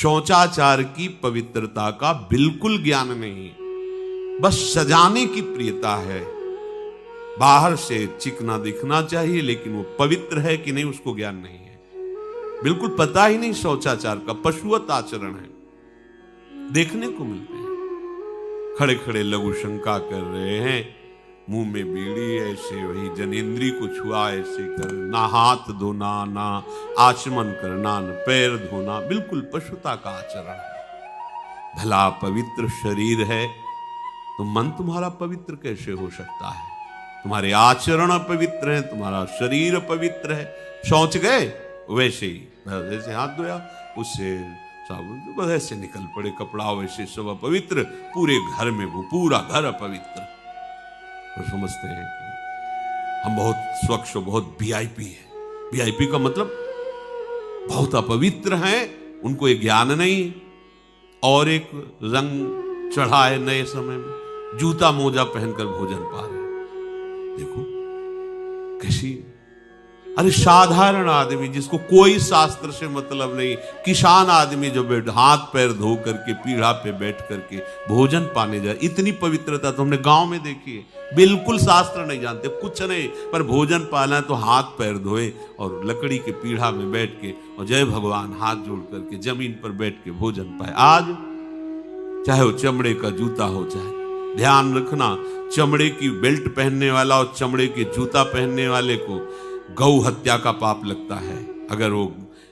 शौचाचार की पवित्रता का बिल्कुल ज्ञान नहीं, बस सजाने की प्रियता है। बाहर से चिकना दिखना चाहिए, लेकिन वो पवित्र है कि नहीं उसको ज्ञान नहीं है, बिल्कुल पता ही नहीं। शौचाचार का पशुवत आचरण है, देखने को मिलते हैं। खड़े खड़े लघु शंका कर रहे हैं, मुंह में बीड़ी, ऐसे वही जनेंद्री को छुआ ऐसे कर, ना हाथ धोना, ना आचमन करना, ना पैर धोना, बिल्कुल पशुता का आचरण है। भला पवित्र शरीर है तो मन तुम्हारा पवित्र कैसे हो सकता है? तुम्हारे आचरण पवित्र हैं, तुम्हारा शरीर पवित्र है। शौच गए वैसे ही, जैसे हाथ धोया उससे साबुन, बस ऐसे निकल पड़े कपड़ा, वैसे सब अपवित्र, पूरे घर में वो पूरा घर अपवित्र। तो समझते हैं कि हम बहुत स्वच्छ, बहुत वीआईपी है। वीआईपी का मतलब बहुत अपवित्र हैं, उनको ये ज्ञान नहीं। और एक रंग चढ़ा है नए समय में, जूता मोजा पहनकर भोजन पा रहे। देखो कैसी, अरे साधारण आदमी जिसको कोई शास्त्र से मतलब नहीं, किसान आदमी जो हाथ पैर धो करके पीढ़ा पे बैठ करके भोजन पाने जाए, इतनी पवित्रता तो हमने गांव में देखी है। बिल्कुल शास्त्र नहीं जानते, कुछ नहीं, पर भोजन पाना है तो हाथ पैर धोए और लकड़ी के पीढ़ा में बैठ के और जय भगवान हाथ जोड़ करके जमीन पर बैठ के भोजन पाए। आज चाहे वो चमड़े का जूता हो, चाहे, ध्यान रखना, चमड़े की बेल्ट पहनने वाला और चमड़े के जूता पहनने वाले को गौ हत्या का पाप लगता है। अगर वो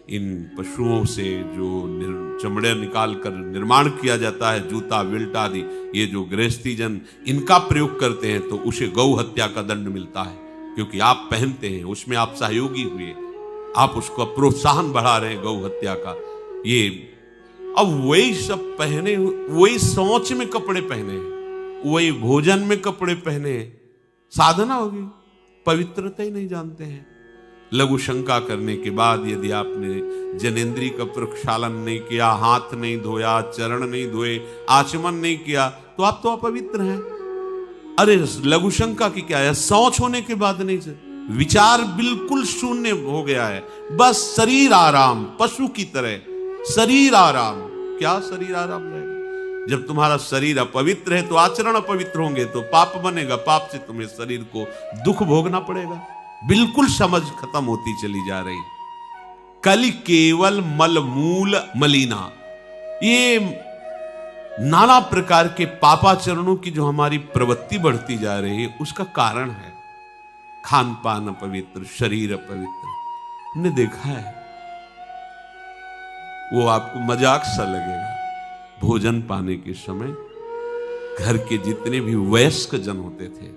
इन पशुओं से जो चमड़े निकाल कर निर्माण किया जाता है, जूता बेल्ट आदि, ये जो गृहस्थी जन इनका प्रयोग करते हैं, तो उसे गौ हत्या का दंड मिलता है। क्योंकि आप पहनते हैं, उसमें आप सहयोगी हुए, आप उसको प्रोत्साहन बढ़ा रहे हैं गौ हत्या का। ये अब वही सब पहने, वही शौच में कपड़े पहने, वही भोजन में कपड़े पहने, साधना होगी, पवित्रता ही नहीं जानते हैं। लघु शंका करने के बाद यदि आपने जनेंद्री का प्रक्षालन नहीं किया, हाथ नहीं धोया, चरण नहीं धोए, आचमन नहीं किया, तो आप तो अपवित्र हैं। अरे लघु शंका की क्या है, शौच होने के बाद नहीं से विचार बिल्कुल शून्य हो गया है, बस शरीर आराम, पशु की तरह शरीर आराम। क्या शरीर आराम रहेगा? जब तुम्हारा शरीर अपवित्र है तो आचरण अपवित्र होंगे, तो पाप बनेगा, पाप से तुम्हें शरीर को दुख भोगना पड़ेगा। बिल्कुल समझ खत्म होती चली जा रही। कल केवल मल मूल मलिना, ये नाना प्रकार के पापाचरणों की जो हमारी प्रवृत्ति बढ़ती जा रही है, उसका कारण है खान पान अपवित्र, शरीर अपवित्र। हमने देखा है, वो आपको मजाक सा लगेगा, भोजन पाने के समय घर के जितने भी वयस्क जन होते थे,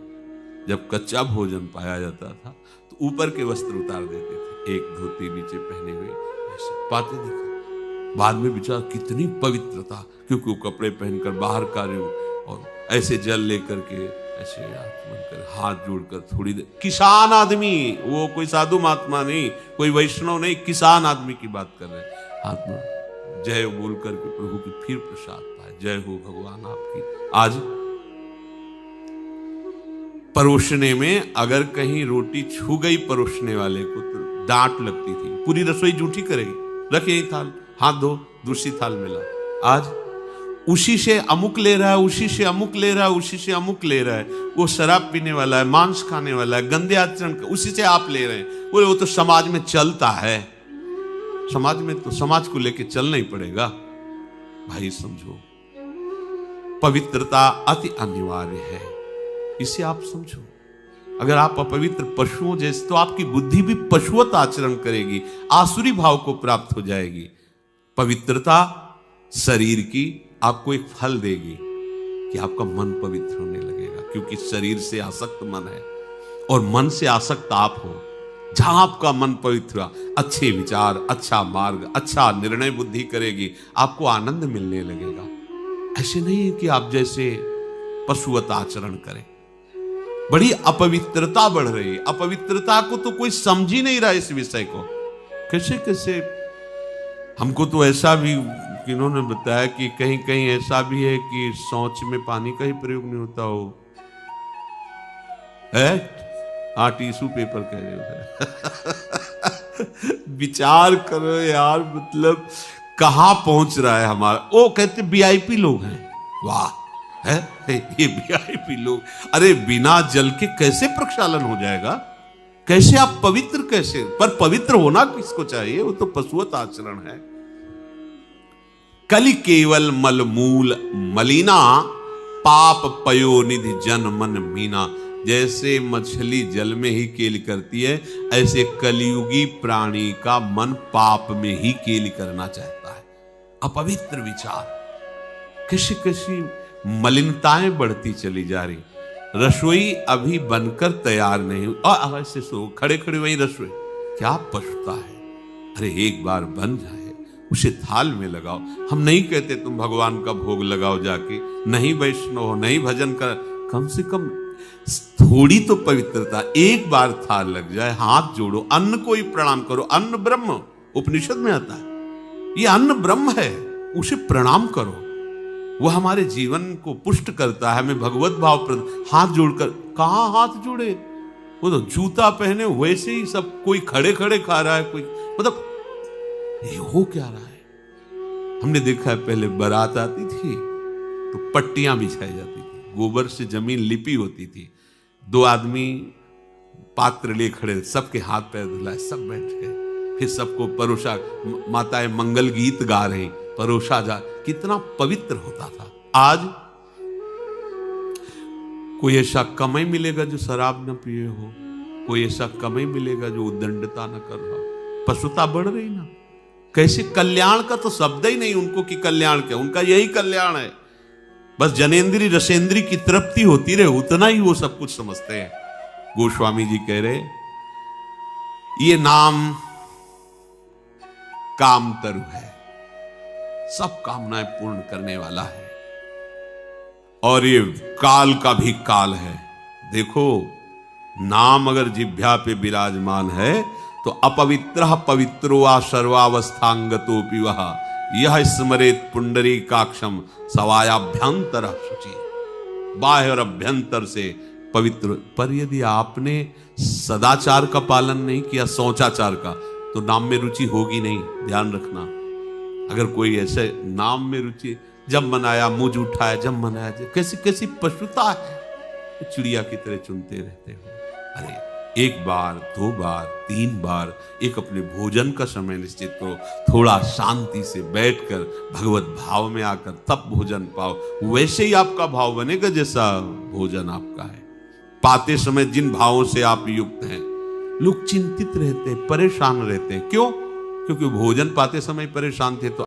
जब कच्चा भोजन पाया जाता था तो ऊपर के वस्त्र उतार देते थे, एक धोती नीचे पहने हुए ऐसे पाते देखा। बाद में विचार कितनी पवित्रता, क्योंकि वो कपड़े पहनकर बाहर कार्य और ऐसे जल लेकर के ऐसे आचमन कर हाथ जोड़कर थोड़ी देर, किसान आदमी, वो कोई साधु महात्मा नहीं, कोई वैष्णव नहीं, किसान आदमी की बात कर रहे हैं। हाथ में जय बोल करके प्रभु की फिर प्रसाद पाए, जय हो भगवान आपकी। आज परोसने में अगर कहीं रोटी छू गई परोसने वाले को तो डांट लगती थी, पूरी रसोई झूठी करेगी, रखे यही थाल, हाथ धो, दूसरी थाल मिला। आज उसी से अमुक ले रहा है, उसी से अमुक ले रहा है, उसी से अमुक ले रहा है, वो शराब पीने वाला है, मांस खाने वाला है, गंदे आचरण, उसी से आप ले रहे हैं। बोले वो तो समाज में चलता है, समाज में तो समाज को लेके चलना ही पड़ेगा। भाई समझो, पवित्रता अति अनिवार्य है, इसे आप समझो। अगर आप अपवित्र पशुओं जैसे, तो आपकी बुद्धि भी पशुवत आचरण करेगी, आसुरी भाव को प्राप्त हो जाएगी। पवित्रता शरीर की आपको एक फल देगी कि आपका मन पवित्र होने लगेगा, क्योंकि शरीर से आसक्त मन है और मन से आसक्त आप हो। जहां आपका मन पवित्र, अच्छे विचार, अच्छा मार्ग, अच्छा निर्णय बुद्धि करेगी, आपको आनंद मिलने लगेगा। ऐसे नहीं है कि आप जैसे पशुवत आचरण करें। बड़ी अपवित्रता बढ़ रही है, अपवित्रता को तो कोई समझ ही नहीं रहा इस विषय को। कैसे कैसे हमको तो ऐसा भी किन्होंने बताया कि कहीं कहीं ऐसा भी है कि शौच में पानी का ही प्रयोग नहीं होता हो है। हाँ, टिश्यू पेपर कह रहे हो। विचार करो यार, मतलब कहां पहुंच रहा है हमारा। वो कहते वीआईपी लोग हैं, वाह है ये वीआईपी लोग। अरे बिना जल के कैसे प्रक्षालन हो जाएगा, कैसे आप पवित्र कैसे, पर पवित्र होना किसको चाहिए, वो तो पशुवत आचरण है। कलि केवल मलमूल मलिना, पाप पयो निधि जन मन मीना। जैसे मछली जल में ही केली करती है, ऐसे कलियुगी प्राणी का मन पाप में ही केली करना चाहता है। अपवित्र विचार, कैसी कैसी मलिनताएं बढ़ती चली जा रही। रसोई अभी बनकर तैयार नहीं हुई और ऐसे सो खड़े खड़े वही रसोई, क्या पछता है। अरे एक बार बन जाए उसे थाल में लगाओ। हम नहीं कहते तुम भगवान का भोग लगाओ जाके, नहीं वैष्णव हो, नहीं भजन कर, कम से कम थोड़ी तो पवित्रता। एक बार थाल लग जाए, हाथ जोड़ो, अन्न को ही प्रणाम करो। अन्न ब्रह्म उपनिषद में आता है, ये अन्न ब्रह्म है, उसे प्रणाम करो। वो हमारे जीवन को पुष्ट करता है, हमें भगवत भाव हाथ जोड़कर। कहां हाथ जोड़े, वो तो जूता पहने वैसे ही सब, कोई खड़े खड़े खा रहा है, कोई मतलब ये हो क्या रहा है। हमने देखा है पहले बारात आती थी तो पट्टियां बिछाई जाती थी, गोबर से जमीन लिपी होती थी, दो आदमी पात्र ले खड़े, सबके हाथ पैर धुलाए, सब बैठ गए, फिर सबको परोसा, माताएं मंगल गीत गा रही, परोसा जा, कितना पवित्र होता था। आज कोई ऐसा कमाई मिलेगा जो शराब न पिए हो, कोई ऐसा कमाई मिलेगा जो उद्दंडता न कर रहा। पशुता बढ़ रही ना, कैसे कल्याण का तो शब्द ही नहीं उनको कि कल्याण क्या, उनका यही कल्याण है, बस जनेन्द्री रसेंद्री की तृप्ति होती रहे, उतना ही वो सब कुछ समझते हैं। गोस्वामी जी कह रहे ये नाम काम तरु है, सब कामनाएं पूर्ण करने वाला है, और ये काल का भी काल है। देखो नाम अगर जिह्वा पे विराजमान है तो अपवित्र पवित्रो वा सर्वावस्थांगतोपि वह यह स्मरेत पुंडरीकाक्षम सवायाभ्यंतर शुचि। बाह्य और अभ्यंतर से पवित्र। पर यदि आपने सदाचार का पालन नहीं किया, शौचाचार का, तो नाम में रुचि होगी नहीं, ध्यान रखना। अगर कोई ऐसे नाम में रुचि, जब मनाया मुझ उठाया, जब मनाया, कैसी कैसी पशुता है, चिड़िया की तरह चुनते रहते हो। अरे एक बार, दो बार, तीन बार एक अपने भोजन का समय निश्चित करो, थोड़ा शांति से बैठकर भगवत भाव में आकर तब भोजन पाओ, वैसे ही आपका भाव बनेगा जैसा भोजन आपका है। पाते समय जिन भावों से आप युक्त हैं, लोग चिंतित रहते हैं, परेशान रहते हैं। क्यों? क्योंकि भोजन पाते समय परेशान थे तो